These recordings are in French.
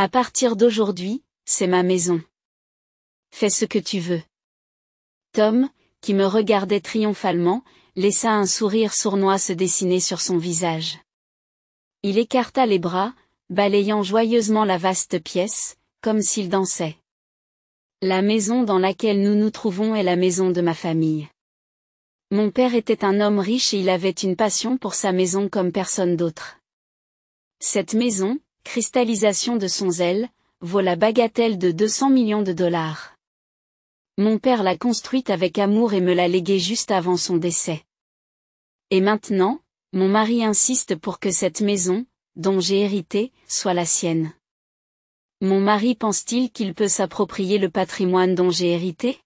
À partir d'aujourd'hui, c'est ma maison. Fais ce que tu veux. Tom, qui me regardait triomphalement, laissa un sourire sournois se dessiner sur son visage. Il écarta les bras, balayant joyeusement la vaste pièce, comme s'il dansait. La maison dans laquelle nous nous trouvons est la maison de ma famille. Mon père était un homme riche et il avait une passion pour sa maison comme personne d'autre. Cette maison, cristallisation de son zèle, vaut la bagatelle de 200 millions de dollars. Mon père l'a construite avec amour et me l'a léguée juste avant son décès. Et maintenant, mon mari insiste pour que cette maison, dont j'ai hérité, soit la sienne. Mon mari pense-t-il qu'il peut s'approprier le patrimoine dont j'ai hérité?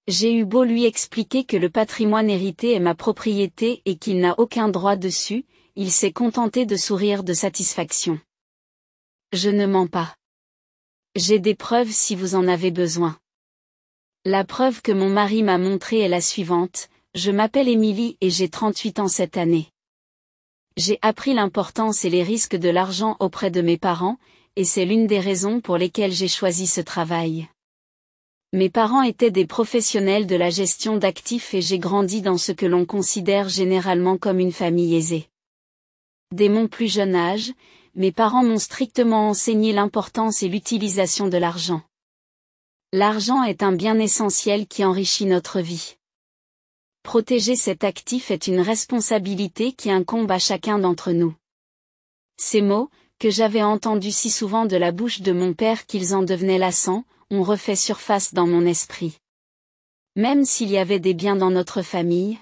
J'ai eu beau lui expliquer que le patrimoine hérité est ma propriété et qu'il n'a aucun droit dessus, il s'est contenté de sourire de satisfaction. Je ne mens pas. J'ai des preuves si vous en avez besoin. La preuve que mon mari m'a montrée est la suivante: je m'appelle Émilie et j'ai 38 ans cette année. J'ai appris l'importance et les risques de l'argent auprès de mes parents, et c'est l'une des raisons pour lesquelles j'ai choisi ce travail. Mes parents étaient des professionnels de la gestion d'actifs et j'ai grandi dans ce que l'on considère généralement comme une famille aisée. Dès mon plus jeune âge, mes parents m'ont strictement enseigné l'importance et l'utilisation de l'argent. L'argent est un bien essentiel qui enrichit notre vie. Protéger cet actif est une responsabilité qui incombe à chacun d'entre nous. Ces mots, que j'avais entendus si souvent de la bouche de mon père qu'ils en devenaient lassants, ont refait surface dans mon esprit. Même s'il y avait des biens dans notre famille,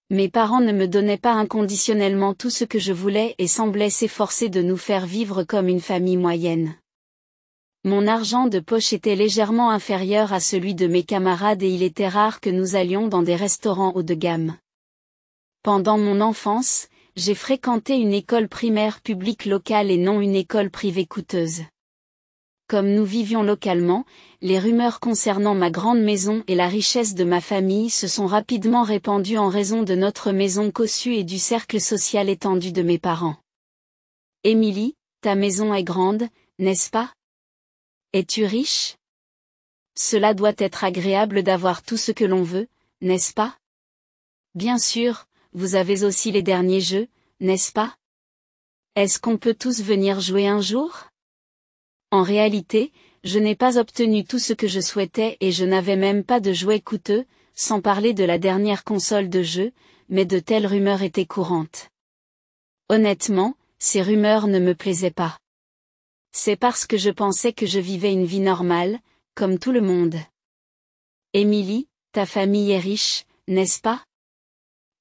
mes parents ne me donnaient pas inconditionnellement tout ce que je voulais et semblaient s'efforcer de nous faire vivre comme une famille moyenne. Mon argent de poche était légèrement inférieur à celui de mes camarades et il était rare que nous allions dans des restaurants haut de gamme. Pendant mon enfance, j'ai fréquenté une école primaire publique locale et non une école privée coûteuse. Comme nous vivions localement, les rumeurs concernant ma grande maison et la richesse de ma famille se sont rapidement répandues en raison de notre maison cossue et du cercle social étendu de mes parents. Émilie, ta maison est grande, n'est-ce pas? Es-tu riche? Cela doit être agréable d'avoir tout ce que l'on veut, n'est-ce pas? Bien sûr, vous avez aussi les derniers jeux, n'est-ce pas? Est-ce qu'on peut tous venir jouer un jour? En réalité, je n'ai pas obtenu tout ce que je souhaitais et je n'avais même pas de jouets coûteux, sans parler de la dernière console de jeu, mais de telles rumeurs étaient courantes. Honnêtement, ces rumeurs ne me plaisaient pas. C'est parce que je pensais que je vivais une vie normale, comme tout le monde. Émilie, ta famille est riche, n'est-ce pas?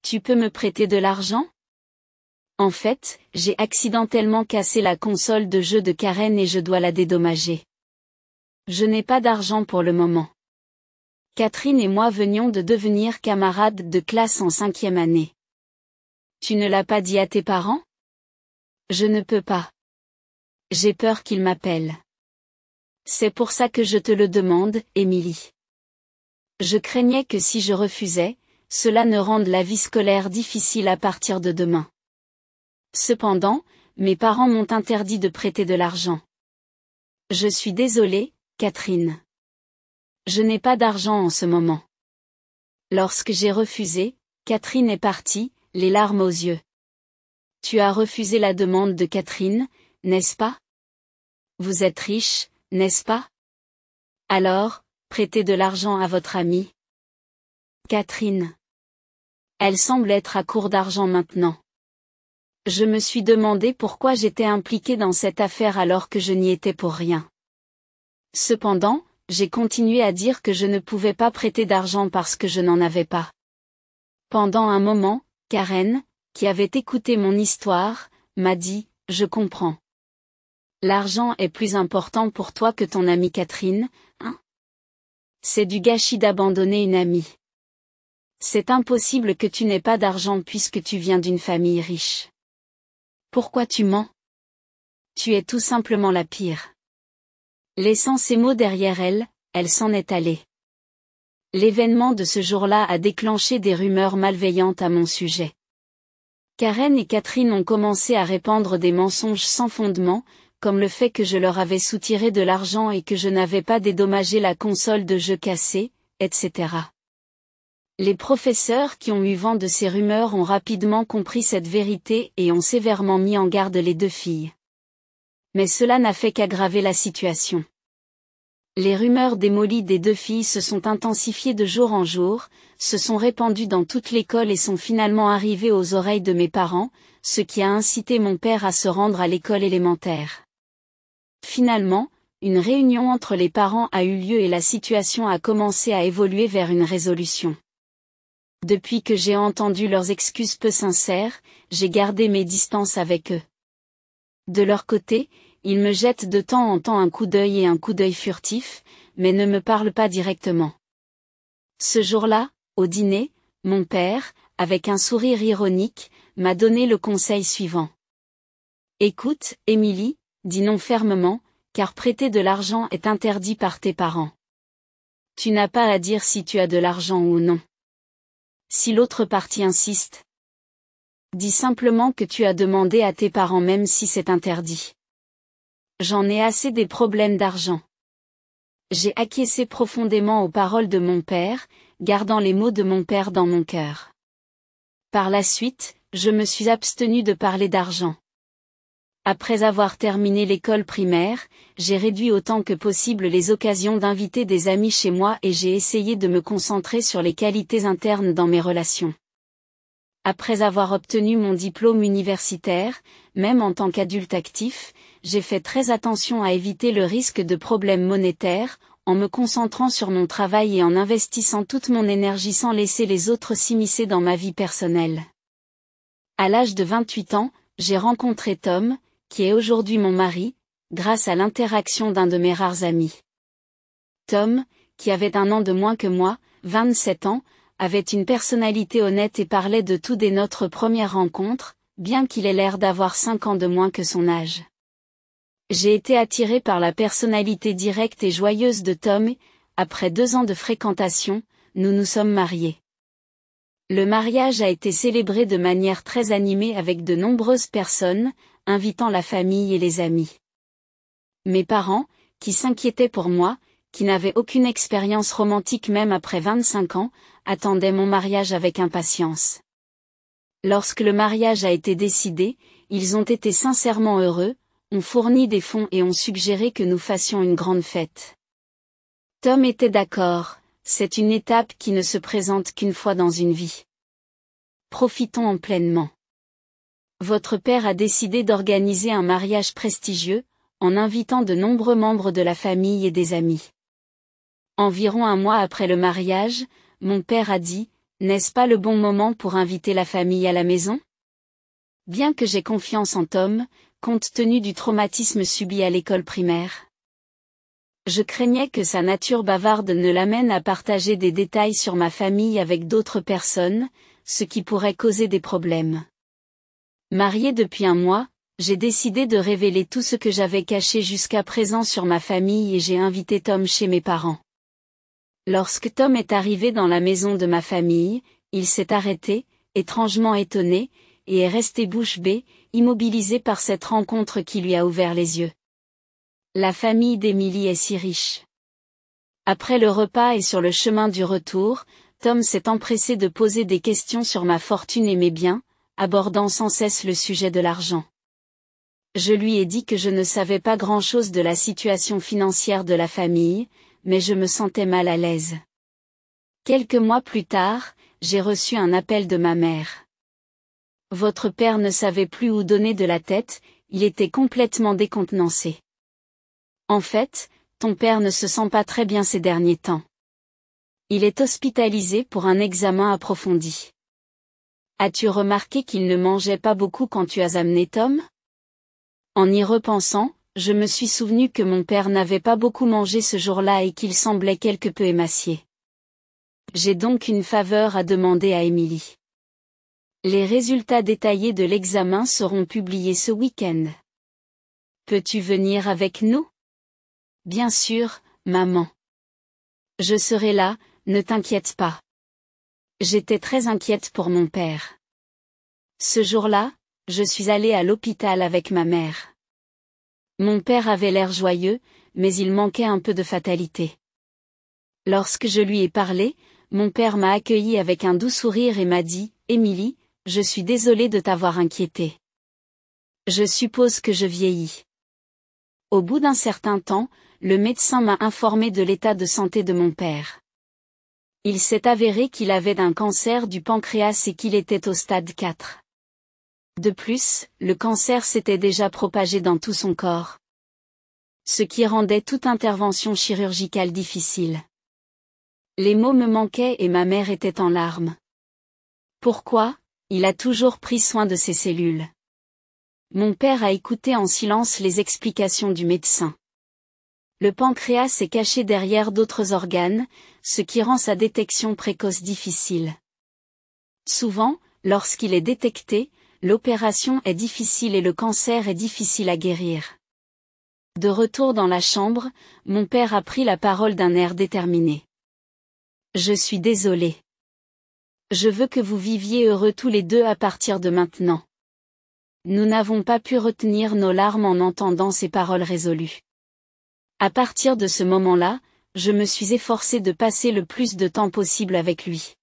Tu peux me prêter de l'argent? En fait, j'ai accidentellement cassé la console de jeu de Karen et je dois la dédommager. Je n'ai pas d'argent pour le moment. Catherine et moi venions de devenir camarades de classe en 5e année. Tu ne l'as pas dit à tes parents? Je ne peux pas. J'ai peur qu'ils m'appellent. C'est pour ça que je te le demande, Émilie. Je craignais que si je refusais, cela ne rende la vie scolaire difficile à partir de demain. Cependant, mes parents m'ont interdit de prêter de l'argent. Je suis désolée, Catherine. Je n'ai pas d'argent en ce moment. Lorsque j'ai refusé, Catherine est partie, les larmes aux yeux. Tu as refusé la demande de Catherine, n'est-ce pas? Vous êtes riche, n'est-ce pas? Alors, prêtez de l'argent à votre amie. Catherine. Elle semble être à court d'argent maintenant. Je me suis demandé pourquoi j'étais impliquée dans cette affaire alors que je n'y étais pour rien. Cependant, j'ai continué à dire que je ne pouvais pas prêter d'argent parce que je n'en avais pas. Pendant un moment, Karen, qui avait écouté mon histoire, m'a dit, je comprends. L'argent est plus important pour toi que ton amie Catherine, hein? C'est du gâchis d'abandonner une amie. C'est impossible que tu n'aies pas d'argent puisque tu viens d'une famille riche. Pourquoi tu mens? Tu es tout simplement la pire. Laissant ces mots derrière elle, elle s'en est allée. L'événement de ce jour-là a déclenché des rumeurs malveillantes à mon sujet. Karen et Catherine ont commencé à répandre des mensonges sans fondement, comme le fait que je leur avais soutiré de l'argent et que je n'avais pas dédommagé la console de jeu cassée, etc. Les professeurs qui ont eu vent de ces rumeurs ont rapidement compris cette vérité et ont sévèrement mis en garde les deux filles. Mais cela n'a fait qu'aggraver la situation. Les rumeurs démolies des deux filles se sont intensifiées de jour en jour, se sont répandues dans toute l'école et sont finalement arrivées aux oreilles de mes parents, ce qui a incité mon père à se rendre à l'école élémentaire. Finalement, une réunion entre les parents a eu lieu et la situation a commencé à évoluer vers une résolution. Depuis que j'ai entendu leurs excuses peu sincères, j'ai gardé mes distances avec eux. De leur côté, ils me jettent de temps en temps un coup d'œil et un coup d'œil furtif, mais ne me parlent pas directement. Ce jour-là, au dîner, mon père, avec un sourire ironique, m'a donné le conseil suivant. « Écoute, Émilie, dis non fermement, car prêter de l'argent est interdit par tes parents. Tu n'as pas à dire si tu as de l'argent ou non. Si l'autre partie insiste, dis simplement que tu as demandé à tes parents même si c'est interdit. J'en ai assez des problèmes d'argent. » J'ai acquiescé profondément aux paroles de mon père, gardant les mots de mon père dans mon cœur. Par la suite, je me suis abstenu de parler d'argent. Après avoir terminé l'école primaire, j'ai réduit autant que possible les occasions d'inviter des amis chez moi et j'ai essayé de me concentrer sur les qualités internes dans mes relations. Après avoir obtenu mon diplôme universitaire, même en tant qu'adulte actif, j'ai fait très attention à éviter le risque de problèmes monétaires, en me concentrant sur mon travail et en investissant toute mon énergie sans laisser les autres s'immiscer dans ma vie personnelle. À l'âge de 28 ans, j'ai rencontré Tom, qui est aujourd'hui mon mari, grâce à l'interaction d'un de mes rares amis. Tom, qui avait 1 an de moins que moi, 27 ans, avait une personnalité honnête et parlait de tout dès notre première rencontre, bien qu'il ait l'air d'avoir 5 ans de moins que son âge. J'ai été attiré par la personnalité directe et joyeuse de Tom et, après 2 ans de fréquentation, nous nous sommes mariés. Le mariage a été célébré de manière très animée avec de nombreuses personnes, invitant la famille et les amis. Mes parents, qui s'inquiétaient pour moi, qui n'avaient aucune expérience romantique même après 25 ans, attendaient mon mariage avec impatience. Lorsque le mariage a été décidé, ils ont été sincèrement heureux, ont fourni des fonds et ont suggéré que nous fassions une grande fête. Tom était d'accord, c'est une étape qui ne se présente qu'une fois dans une vie. Profitons-en pleinement. Votre père a décidé d'organiser un mariage prestigieux, en invitant de nombreux membres de la famille et des amis. Environ 1 mois après le mariage, mon père a dit, « N'est-ce pas le bon moment pour inviter la famille à la maison ?» Bien que j'ai confiance en Tom, compte tenu du traumatisme subi à l'école primaire, je craignais que sa nature bavarde ne l'amène à partager des détails sur ma famille avec d'autres personnes, ce qui pourrait causer des problèmes. Marié depuis 1 mois, j'ai décidé de révéler tout ce que j'avais caché jusqu'à présent sur ma famille et j'ai invité Tom chez mes parents. Lorsque Tom est arrivé dans la maison de ma famille, il s'est arrêté, étrangement étonné, et est resté bouche bée, immobilisé par cette rencontre qui lui a ouvert les yeux. La famille d'Émilie est si riche. Après le repas et sur le chemin du retour, Tom s'est empressé de poser des questions sur ma fortune et mes biens, abordant sans cesse le sujet de l'argent. Je lui ai dit que je ne savais pas grand-chose de la situation financière de la famille, mais je me sentais mal à l'aise. Quelques mois plus tard, j'ai reçu un appel de ma mère. Votre père ne savait plus où donner de la tête, il était complètement décontenancé. En fait, ton père ne se sent pas très bien ces derniers temps. Il est hospitalisé pour un examen approfondi. As-tu remarqué qu'il ne mangeait pas beaucoup quand tu as amené Tom ? En y repensant, je me suis souvenu que mon père n'avait pas beaucoup mangé ce jour-là et qu'il semblait quelque peu émacié. J'ai donc une faveur à demander à Émilie. Les résultats détaillés de l'examen seront publiés ce week-end. Peux-tu venir avec nous ? Bien sûr, maman. Je serai là, ne t'inquiète pas. J'étais très inquiète pour mon père. Ce jour-là, je suis allée à l'hôpital avec ma mère. Mon père avait l'air joyeux, mais il manquait un peu de fatalité. Lorsque je lui ai parlé, mon père m'a accueilli avec un doux sourire et m'a dit, « Émilie, je suis désolé de t'avoir inquiétée. Je suppose que je vieillis. » Au bout d'un certain temps, le médecin m'a informé de l'état de santé de mon père. Il s'est avéré qu'il avait un cancer du pancréas et qu'il était au stade 4. De plus, le cancer s'était déjà propagé dans tout son corps. Ce qui rendait toute intervention chirurgicale difficile. Les mots me manquaient et ma mère était en larmes. Pourquoi? Il a toujours pris soin de ses cellules. Mon père a écouté en silence les explications du médecin. Le pancréas est caché derrière d'autres organes, ce qui rend sa détection précoce difficile. Souvent, lorsqu'il est détecté, l'opération est difficile et le cancer est difficile à guérir. De retour dans la chambre, mon père a pris la parole d'un air déterminé. Je suis désolé. Je veux que vous viviez heureux tous les deux à partir de maintenant. Nous n'avons pas pu retenir nos larmes en entendant ces paroles résolues. À partir de ce moment-là, je me suis efforcée de passer le plus de temps possible avec lui.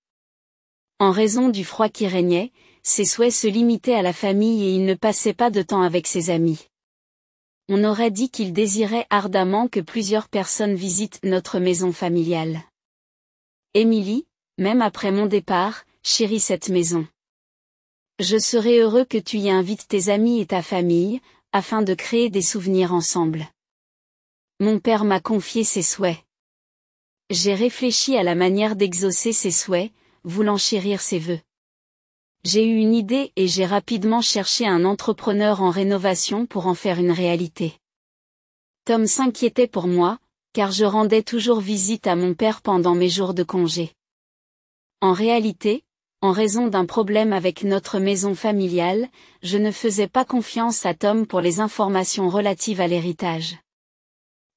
En raison du froid qui régnait, ses souhaits se limitaient à la famille et il ne passait pas de temps avec ses amis. On aurait dit qu'il désirait ardemment que plusieurs personnes visitent notre maison familiale. Émilie, même après mon départ, chérit cette maison. Je serai heureux que tu y invites tes amis et ta famille, afin de créer des souvenirs ensemble. Mon père m'a confié ses souhaits. J'ai réfléchi à la manière d'exaucer ses souhaits, voulant chérir ses vœux. J'ai eu une idée et j'ai rapidement cherché un entrepreneur en rénovation pour en faire une réalité. Tom s'inquiétait pour moi, car je rendais toujours visite à mon père pendant mes jours de congé. En réalité, en raison d'un problème avec notre maison familiale, je ne faisais pas confiance à Tom pour les informations relatives à l'héritage.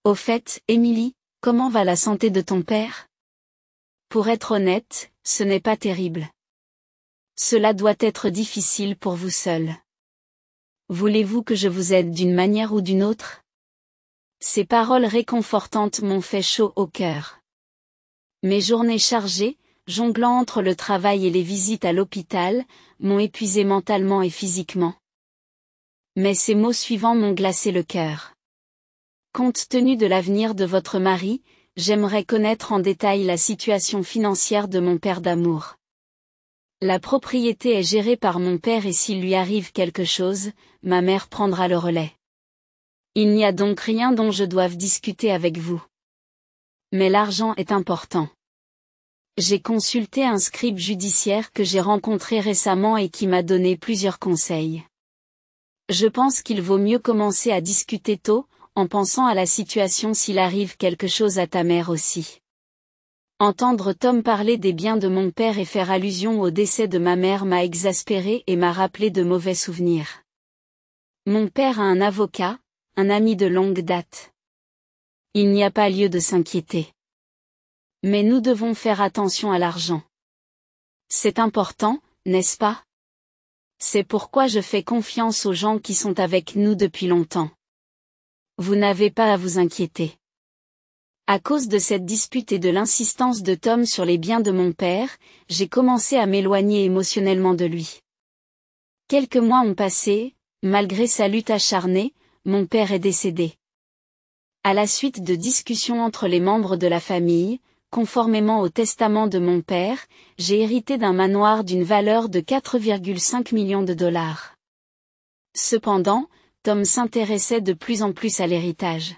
Au fait, Émilie, comment va la santé de ton père? Pour être honnête, ce n'est pas terrible. Cela doit être difficile pour vous seul. Voulez-vous que je vous aide d'une manière ou d'une autre? Ces paroles réconfortantes m'ont fait chaud au cœur. Mes journées chargées, jonglant entre le travail et les visites à l'hôpital, m'ont épuisé mentalement et physiquement. Mais ces mots suivants m'ont glacé le cœur. Compte tenu de l'avenir de votre mari, j'aimerais connaître en détail la situation financière de mon père d'amour. La propriété est gérée par mon père et s'il lui arrive quelque chose, ma mère prendra le relais. Il n'y a donc rien dont je doive discuter avec vous. Mais l'argent est important. J'ai consulté un scribe judiciaire que j'ai rencontré récemment et qui m'a donné plusieurs conseils. Je pense qu'il vaut mieux commencer à discuter tôt, en pensant à la situation s'il arrive quelque chose à ta mère aussi. Entendre Tom parler des biens de mon père et faire allusion au décès de ma mère m'a exaspéré et m'a rappelé de mauvais souvenirs. Mon père a un avocat, un ami de longue date. Il n'y a pas lieu de s'inquiéter. Mais nous devons faire attention à l'argent. C'est important, n'est-ce pas? C'est pourquoi je fais confiance aux gens qui sont avec nous depuis longtemps. Vous n'avez pas à vous inquiéter. À cause de cette dispute et de l'insistance de Tom sur les biens de mon père, j'ai commencé à m'éloigner émotionnellement de lui. Quelques mois ont passé, malgré sa lutte acharnée, mon père est décédé. À la suite de discussions entre les membres de la famille, conformément au testament de mon père, j'ai hérité d'un manoir d'une valeur de 4,5 millions de dollars. Cependant, Tom s'intéressait de plus en plus à l'héritage.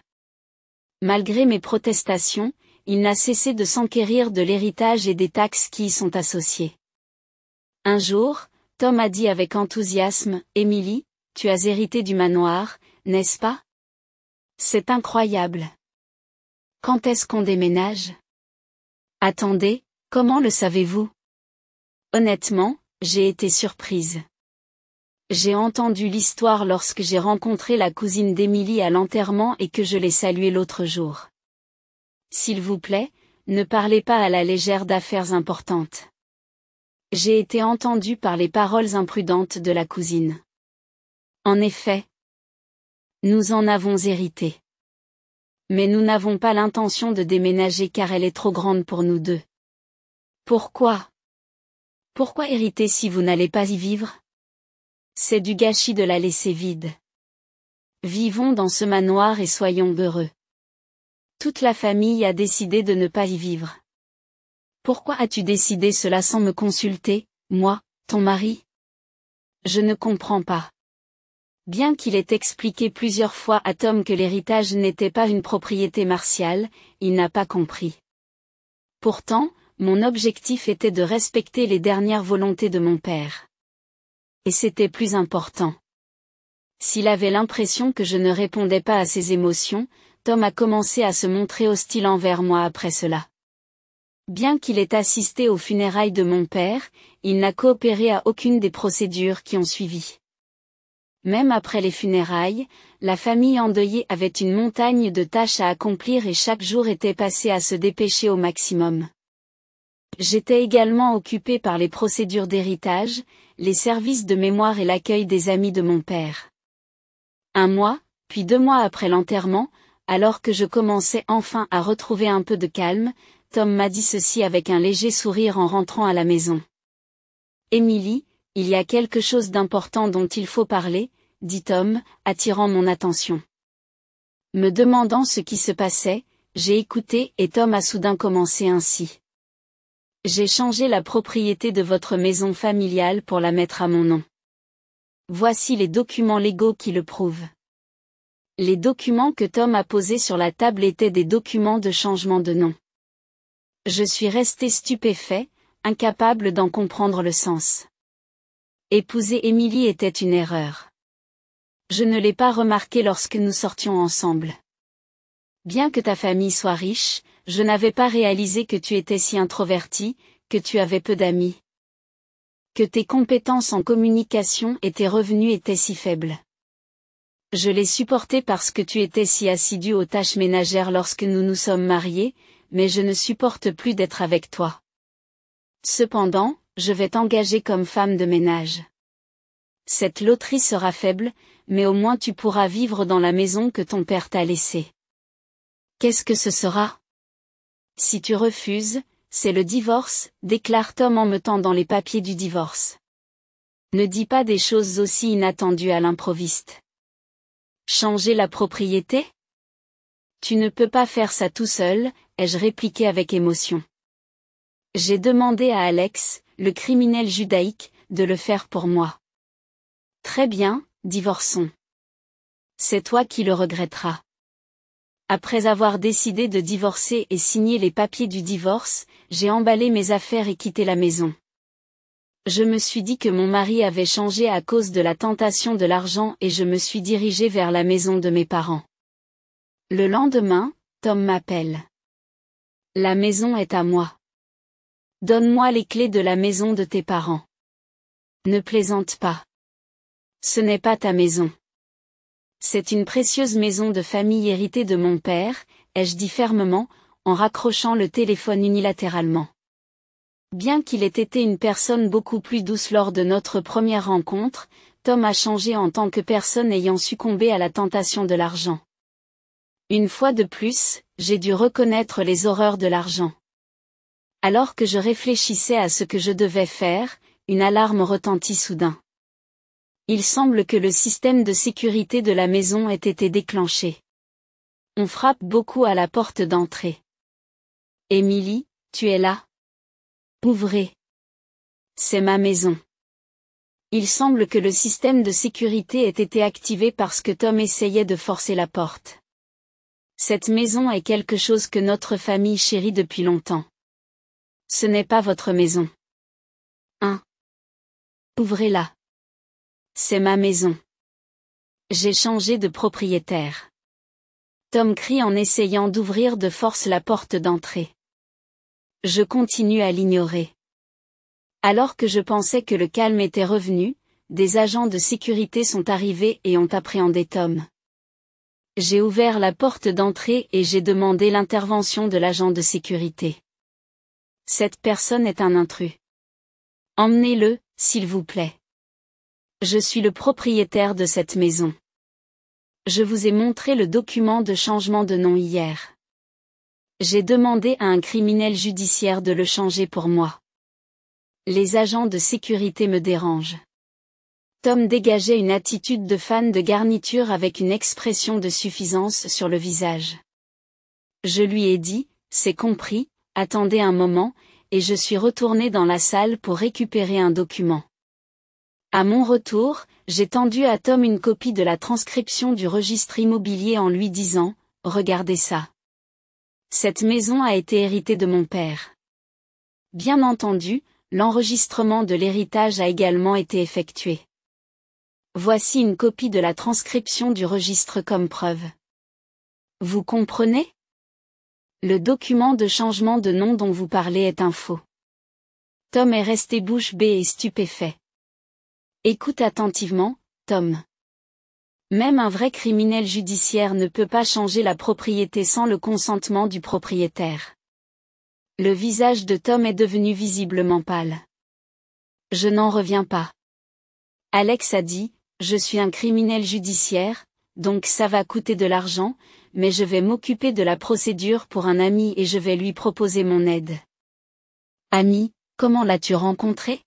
Malgré mes protestations, il n'a cessé de s'enquérir de l'héritage et des taxes qui y sont associées. Un jour, Tom a dit avec enthousiasme, « Émilie, tu as hérité du manoir, n'est-ce pas? C'est incroyable. Quand est-ce qu'on déménage? Attendez, comment le savez-vous? » Honnêtement, j'ai été surprise. J'ai entendu l'histoire lorsque j'ai rencontré la cousine d'Émilie à l'enterrement et que je l'ai saluée l'autre jour. S'il vous plaît, ne parlez pas à la légère d'affaires importantes. J'ai été entendue par les paroles imprudentes de la cousine. En effet. Nous en avons hérité. Mais nous n'avons pas l'intention de déménager car elle est trop grande pour nous deux. Pourquoi? Pourquoi hériter si vous n'allez pas y vivre? C'est du gâchis de la laisser vide. Vivons dans ce manoir et soyons heureux. Toute la famille a décidé de ne pas y vivre. Pourquoi as-tu décidé cela sans me consulter, moi, ton mari? Je ne comprends pas. Bien qu'il ait expliqué plusieurs fois à Tom que l'héritage n'était pas une propriété martiale, il n'a pas compris. Pourtant, mon objectif était de respecter les dernières volontés de mon père. Et c'était plus important. S'il avait l'impression que je ne répondais pas à ses émotions, Tom a commencé à se montrer hostile envers moi après cela. Bien qu'il ait assisté aux funérailles de mon père, il n'a coopéré à aucune des procédures qui ont suivi. Même après les funérailles, la famille endeuillée avait une montagne de tâches à accomplir et chaque jour était passé à se dépêcher au maximum. J'étais également occupé par les procédures d'héritage, les services de mémoire et l'accueil des amis de mon père. 1 mois, puis 2 mois après l'enterrement, alors que je commençais enfin à retrouver un peu de calme, Tom m'a dit ceci avec un léger sourire en rentrant à la maison. Émilie, il y a quelque chose d'important dont il faut parler, dit Tom, attirant mon attention. Me demandant ce qui se passait, j'ai écouté et Tom a soudain commencé ainsi. J'ai changé la propriété de votre maison familiale pour la mettre à mon nom. Voici les documents légaux qui le prouvent. Les documents que Tom a posés sur la table étaient des documents de changement de nom. Je suis resté stupéfait, incapable d'en comprendre le sens. Épouser Émilie était une erreur. Je ne l'ai pas remarqué lorsque nous sortions ensemble. Bien que ta famille soit riche, je n'avais pas réalisé que tu étais si introverti, que tu avais peu d'amis. Que tes compétences en communication et tes revenus étaient si faibles. Je l'ai supporté parce que tu étais si assidu aux tâches ménagères lorsque nous nous sommes mariés, mais je ne supporte plus d'être avec toi. Cependant, je vais t'engager comme femme de ménage. Cette loterie sera faible, mais au moins tu pourras vivre dans la maison que ton père t'a laissée. Qu'est-ce que ce sera? Si tu refuses, c'est le divorce, déclare Tom en me tendant les papiers du divorce. Ne dis pas des choses aussi inattendues à l'improviste. Changer la propriété? Tu ne peux pas faire ça tout seul, ai-je répliqué avec émotion. J'ai demandé à Alex, le criminel judaïque, de le faire pour moi. Très bien, divorçons. C'est toi qui le regretteras. Après avoir décidé de divorcer et signer les papiers du divorce, j'ai emballé mes affaires et quitté la maison. Je me suis dit que mon mari avait changé à cause de la tentation de l'argent et je me suis dirigé vers la maison de mes parents. Le lendemain, Tom m'appelle. La maison est à moi. Donne-moi les clés de la maison de tes parents. Ne plaisante pas. Ce n'est pas ta maison. C'est une précieuse maison de famille héritée de mon père, ai-je dit fermement, en raccrochant le téléphone unilatéralement. Bien qu'il ait été une personne beaucoup plus douce lors de notre première rencontre, Tom a changé en tant que personne ayant succombé à la tentation de l'argent. Une fois de plus, j'ai dû reconnaître les horreurs de l'argent. Alors que je réfléchissais à ce que je devais faire, une alarme retentit soudain. Il semble que le système de sécurité de la maison ait été déclenché. On frappe beaucoup à la porte d'entrée. Émilie, tu es là? Ouvrez. C'est ma maison. Il semble que le système de sécurité ait été activé parce que Tom essayait de forcer la porte. Cette maison est quelque chose que notre famille chérit depuis longtemps. Ce n'est pas votre maison. 1. Ouvrez-la. C'est ma maison. J'ai changé de propriétaire. Tom crie en essayant d'ouvrir de force la porte d'entrée. Je continue à l'ignorer. Alors que je pensais que le calme était revenu, des agents de sécurité sont arrivés et ont appréhendé Tom. J'ai ouvert la porte d'entrée et j'ai demandé l'intervention de l'agent de sécurité. Cette personne est un intrus. Emmenez-le, s'il vous plaît. Je suis le propriétaire de cette maison. Je vous ai montré le document de changement de nom hier. J'ai demandé à un criminel judiciaire de le changer pour moi. Les agents de sécurité me dérangent. Tom dégageait une attitude de fan de garniture avec une expression de suffisance sur le visage. Je lui ai dit, c'est compris, attendez un moment, et je suis retourné dans la salle pour récupérer un document. À mon retour, j'ai tendu à Tom une copie de la transcription du registre immobilier en lui disant, regardez ça. Cette maison a été héritée de mon père. Bien entendu, l'enregistrement de l'héritage a également été effectué. Voici une copie de la transcription du registre comme preuve. Vous comprenez? Le document de changement de nom dont vous parlez est un faux. Tom est resté bouche bée et stupéfait. Écoute attentivement, Tom. Même un vrai criminel judiciaire ne peut pas changer la propriété sans le consentement du propriétaire. Le visage de Tom est devenu visiblement pâle. Je n'en reviens pas. Alex a dit, je suis un criminel judiciaire, donc ça va coûter de l'argent, mais je vais m'occuper de la procédure pour un ami et je vais lui proposer mon aide. Ami, comment l'as-tu rencontré?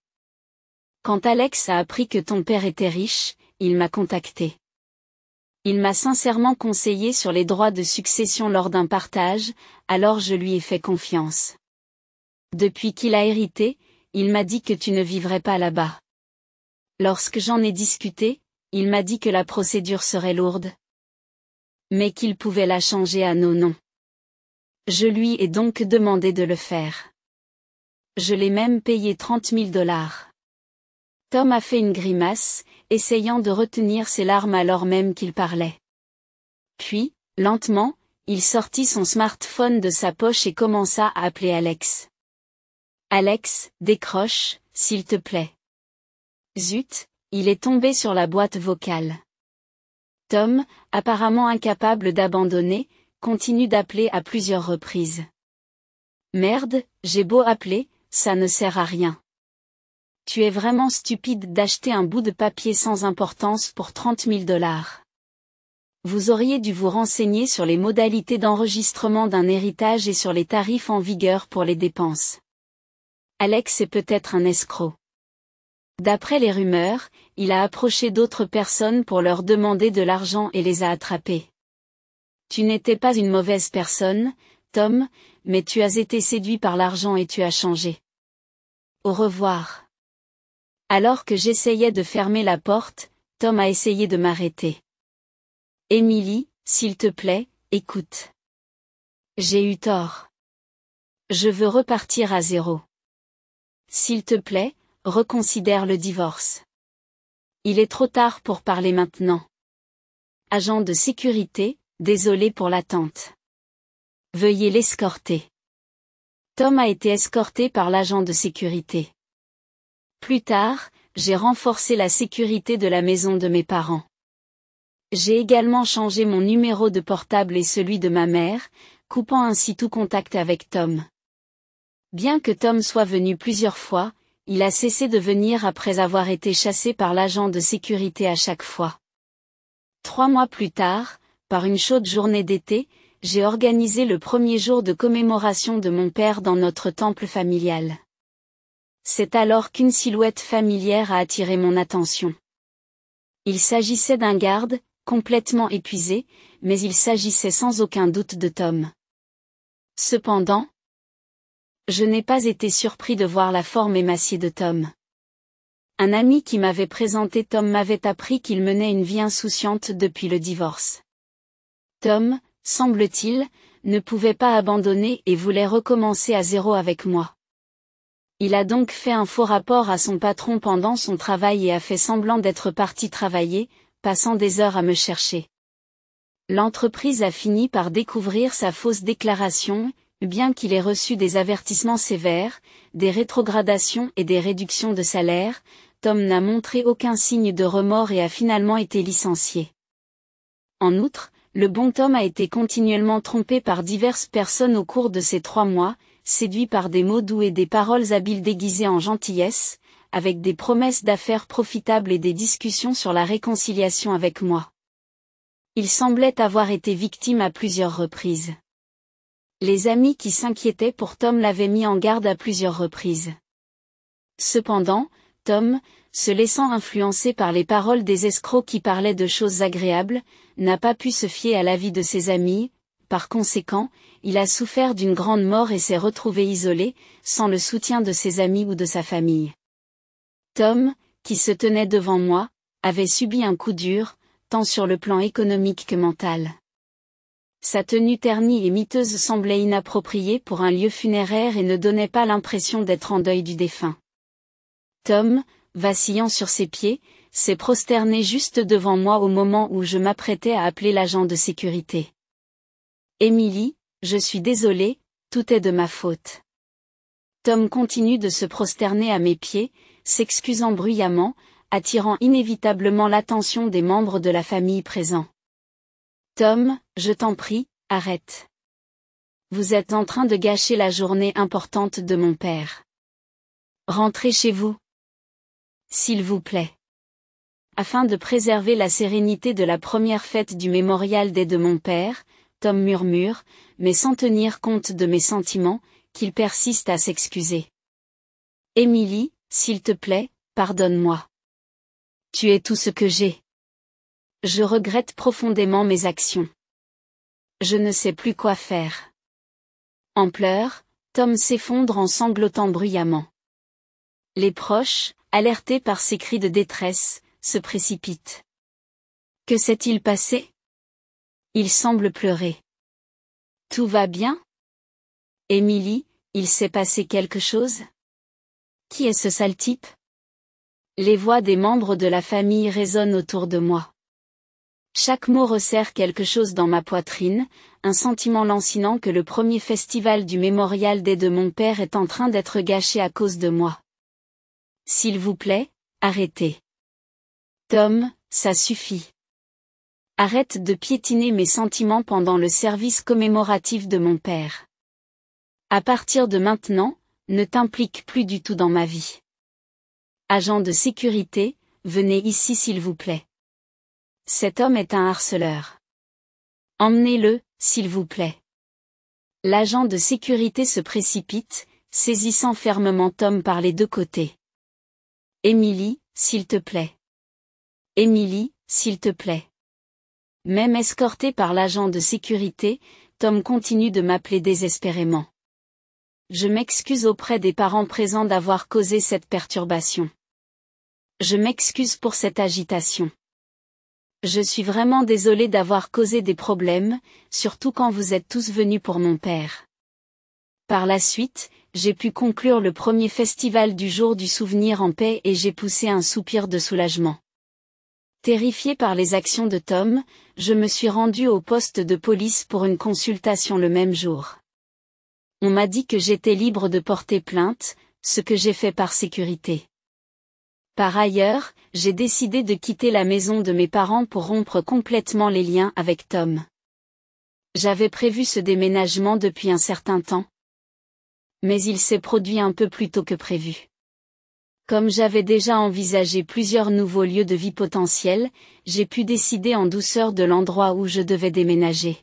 Quand Alex a appris que ton père était riche, il m'a contacté. Il m'a sincèrement conseillé sur les droits de succession lors d'un partage, alors je lui ai fait confiance. Depuis qu'il a hérité, il m'a dit que tu ne vivrais pas là-bas. Lorsque j'en ai discuté, il m'a dit que la procédure serait lourde, mais qu'il pouvait la changer à nos noms. Je lui ai donc demandé de le faire. Je l'ai même payé 30 000 $. Tom a fait une grimace, essayant de retenir ses larmes alors même qu'il parlait. Puis, lentement, il sortit son smartphone de sa poche et commença à appeler Alex. Alex, décroche, s'il te plaît. Zut, il est tombé sur la boîte vocale. Tom, apparemment incapable d'abandonner, continue d'appeler à plusieurs reprises. Merde, j'ai beau appeler, ça ne sert à rien. Tu es vraiment stupide d'acheter un bout de papier sans importance pour 30 000 $. Vous auriez dû vous renseigner sur les modalités d'enregistrement d'un héritage et sur les tarifs en vigueur pour les dépenses. Alex est peut-être un escroc. D'après les rumeurs, il a approché d'autres personnes pour leur demander de l'argent et les a attrapés. Tu n'étais pas une mauvaise personne, Tom, mais tu as été séduit par l'argent et tu as changé. Au revoir. Alors que j'essayais de fermer la porte, Tom a essayé de m'arrêter. Emily, s'il te plaît, écoute. J'ai eu tort. Je veux repartir à zéro. S'il te plaît, reconsidère le divorce. Il est trop tard pour parler maintenant. Agent de sécurité, désolé pour l'attente. Veuillez l'escorter. Tom a été escorté par l'agent de sécurité. Plus tard, j'ai renforcé la sécurité de la maison de mes parents. J'ai également changé mon numéro de portable et celui de ma mère, coupant ainsi tout contact avec Tom. Bien que Tom soit venu plusieurs fois, il a cessé de venir après avoir été chassé par l'agent de sécurité à chaque fois. 3 mois plus tard, par une chaude journée d'été, j'ai organisé le premier jour de commémoration de mon père dans notre temple familial. C'est alors qu'une silhouette familière a attiré mon attention. Il s'agissait d'un garde, complètement épuisé, mais il s'agissait sans aucun doute de Tom. Cependant, je n'ai pas été surpris de voir la forme émaciée de Tom. Un ami qui m'avait présenté Tom m'avait appris qu'il menait une vie insouciante depuis le divorce. Tom, semble-t-il, ne pouvait pas abandonner et voulait recommencer à zéro avec moi. Il a donc fait un faux rapport à son patron pendant son travail et a fait semblant d'être parti travailler, passant des heures à me chercher. L'entreprise a fini par découvrir sa fausse déclaration, bien qu'il ait reçu des avertissements sévères, des rétrogradations et des réductions de salaire, Tom n'a montré aucun signe de remords et a finalement été licencié. En outre, le bon Tom a été continuellement trompé par diverses personnes au cours de ces 3 mois, séduit par des mots doux et des paroles habiles déguisées en gentillesse, avec des promesses d'affaires profitables et des discussions sur la réconciliation avec moi. Il semblait avoir été victime à plusieurs reprises. Les amis qui s'inquiétaient pour Tom l'avaient mis en garde à plusieurs reprises. Cependant, Tom, se laissant influencer par les paroles des escrocs qui parlaient de choses agréables, n'a pas pu se fier à l'avis de ses amis. Par conséquent, il a souffert d'une grande mort et s'est retrouvé isolé, sans le soutien de ses amis ou de sa famille. Tom, qui se tenait devant moi, avait subi un coup dur, tant sur le plan économique que mental. Sa tenue ternie et miteuse semblait inappropriée pour un lieu funéraire et ne donnait pas l'impression d'être en deuil du défunt. Tom, vacillant sur ses pieds, s'est prosterné juste devant moi au moment où je m'apprêtais à appeler l'agent de sécurité. Emily, je suis désolé, tout est de ma faute. Tom continue de se prosterner à mes pieds, s'excusant bruyamment, attirant inévitablement l'attention des membres de la famille présents. Tom, je t'en prie, arrête. Vous êtes en train de gâcher la journée importante de mon père. Rentrez chez vous. S'il vous plaît. Afin de préserver la sérénité de la première fête du mémorial des de mon père, Tom murmure, mais sans tenir compte de mes sentiments, qu'il persiste à s'excuser. Emily, s'il te plaît, pardonne-moi. Tu es tout ce que j'ai. Je regrette profondément mes actions. Je ne sais plus quoi faire. En pleurs, Tom s'effondre en sanglotant bruyamment. Les proches, alertés par ces cris de détresse, se précipitent. Que s'est-il passé? Il semble pleurer. Tout va bien? Emily, il s'est passé quelque chose? Qui est ce sale type? Les voix des membres de la famille résonnent autour de moi. Chaque mot resserre quelque chose dans ma poitrine, un sentiment lancinant que le premier festival du mémorial des de mon père est en train d'être gâché à cause de moi. S'il vous plaît, arrêtez. Tom, ça suffit. Arrête de piétiner mes sentiments pendant le service commémoratif de mon père. À partir de maintenant, ne t'implique plus du tout dans ma vie. Agent de sécurité, venez ici s'il vous plaît. Cet homme est un harceleur. Emmenez-le, s'il vous plaît. L'agent de sécurité se précipite, saisissant fermement Tom par les deux côtés. Emily, s'il te plaît. Emily, s'il te plaît. Même escorté par l'agent de sécurité, Tom continue de m'appeler désespérément. Je m'excuse auprès des parents présents d'avoir causé cette perturbation. Je m'excuse pour cette agitation. Je suis vraiment désolé d'avoir causé des problèmes, surtout quand vous êtes tous venus pour mon père. Par la suite, j'ai pu conclure le premier festival du jour du souvenir en paix et j'ai poussé un soupir de soulagement. Terrifié par les actions de Tom, je me suis rendu au poste de police pour une consultation le même jour. On m'a dit que j'étais libre de porter plainte, ce que j'ai fait par sécurité. Par ailleurs, j'ai décidé de quitter la maison de mes parents pour rompre complètement les liens avec Tom. J'avais prévu ce déménagement depuis un certain temps. Mais il s'est produit un peu plus tôt que prévu. Comme j'avais déjà envisagé plusieurs nouveaux lieux de vie potentiels, j'ai pu décider en douceur de l'endroit où je devais déménager.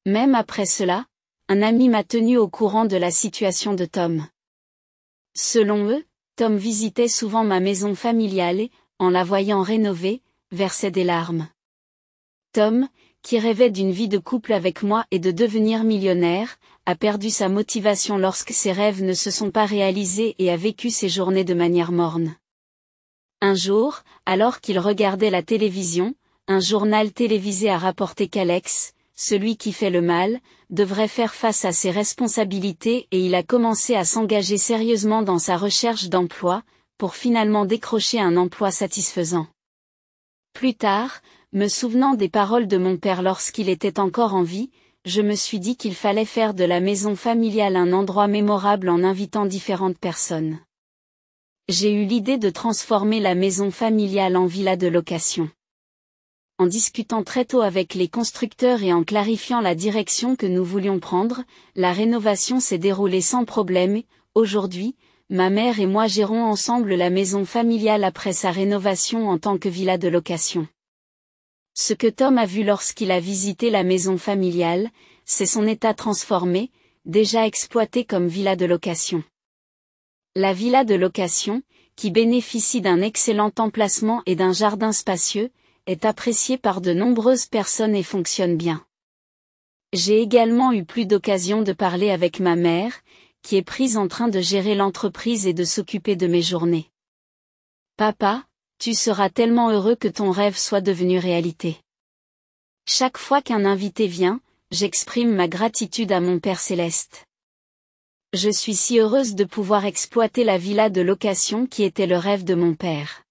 Même après cela, un ami m'a tenu au courant de la situation de Tom. Selon eux, Tom visitait souvent ma maison familiale et, en la voyant rénovée, versait des larmes. Tom, qui rêvait d'une vie de couple avec moi et de devenir millionnaire, a perdu sa motivation lorsque ses rêves ne se sont pas réalisés et a vécu ses journées de manière morne. Un jour, alors qu'il regardait la télévision, un journal télévisé a rapporté qu'Alex, celui qui fait le mal, devrait faire face à ses responsabilités et il a commencé à s'engager sérieusement dans sa recherche d'emploi, pour finalement décrocher un emploi satisfaisant. Plus tard, me souvenant des paroles de mon père lorsqu'il était encore en vie, je me suis dit qu'il fallait faire de la maison familiale un endroit mémorable en invitant différentes personnes. J'ai eu l'idée de transformer la maison familiale en villa de location. En discutant très tôt avec les constructeurs et en clarifiant la direction que nous voulions prendre, la rénovation s'est déroulée sans problème et, aujourd'hui, ma mère et moi gérons ensemble la maison familiale après sa rénovation en tant que villa de location. Ce que Tom a vu lorsqu'il a visité la maison familiale, c'est son état transformé, déjà exploité comme villa de location. La villa de location, qui bénéficie d'un excellent emplacement et d'un jardin spacieux, est appréciée par de nombreuses personnes et fonctionne bien. J'ai également eu plus d'occasions de parler avec ma mère, qui est prise en train de gérer l'entreprise et de s'occuper de mes journées. Papa, tu seras tellement heureux que ton rêve soit devenu réalité. Chaque fois qu'un invité vient, j'exprime ma gratitude à mon Père Céleste. Je suis si heureuse de pouvoir exploiter la villa de location qui était le rêve de mon père.